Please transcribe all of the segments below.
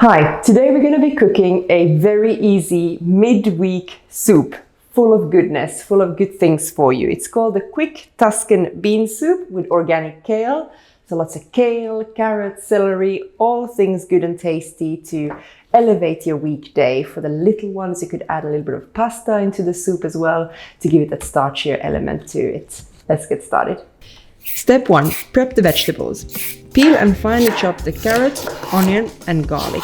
Hi, today we're going to be cooking a very easy midweek soup full of goodness, full of good things for you. It's called the Quick Tuscan Bean Soup with organic kale. So lots of kale, carrots, celery, all things good and tasty to elevate your weekday. For the little ones, you could add a little bit of pasta into the soup as well to give it that starchier element to it. Let's get started. Step 1. Prep the vegetables. Peel and finely chop the carrot, onion and garlic.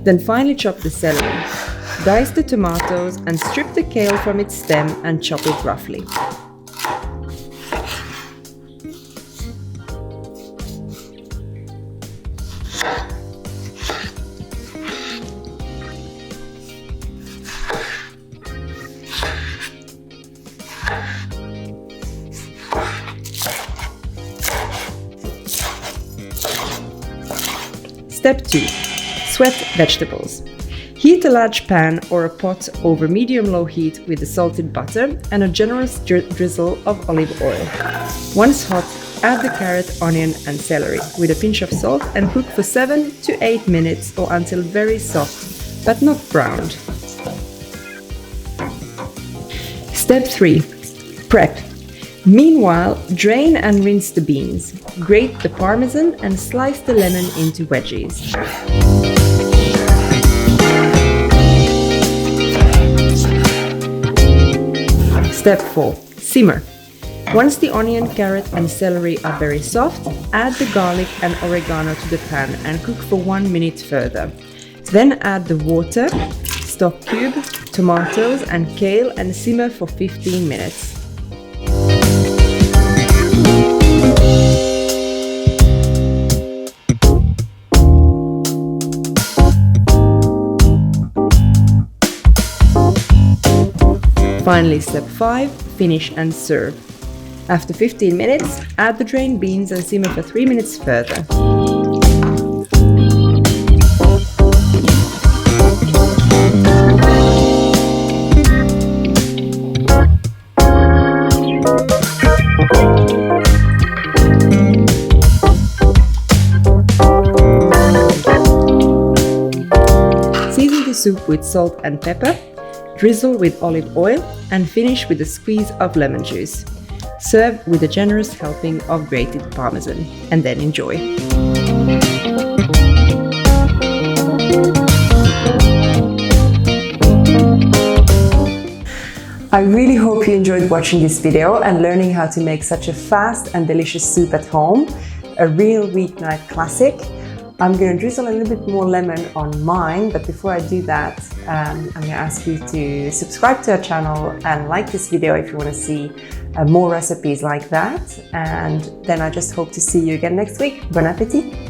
Then finely chop the celery. Dice the tomatoes and strip the kale from its stem and chop it roughly. Step 2. Sweat vegetables. Heat a large pan or a pot over medium-low heat with the salted butter and a generous drizzle of olive oil. Once hot, add the carrot, onion and celery with a pinch of salt and cook for 7 to 8 minutes or until very soft but not browned. Step 3. Prep. Meanwhile, drain and rinse the beans. Grate the Parmesan and slice the lemon into wedges. Step 4. Simmer. Once the onion, carrot and celery are very soft, add the garlic and oregano to the pan and cook for 1 minute further. Then add the water, stock cube, tomatoes and kale and simmer for 15 minutes. Finally, step 5, finish and serve. After 15 minutes, add the drained beans and simmer for 3 minutes further. Season the soup with salt and pepper. Drizzle with olive oil and finish with a squeeze of lemon juice. Serve with a generous helping of grated Parmesan and then enjoy. I really hope you enjoyed watching this video and learning how to make such a fast and delicious soup at home, a real weeknight classic. I'm going to drizzle a little bit more lemon on mine, but before I do that, I'm going to ask you to subscribe to our channel and like this video if you want to see more recipes like that. And then I just hope to see you again next week. Bon appétit!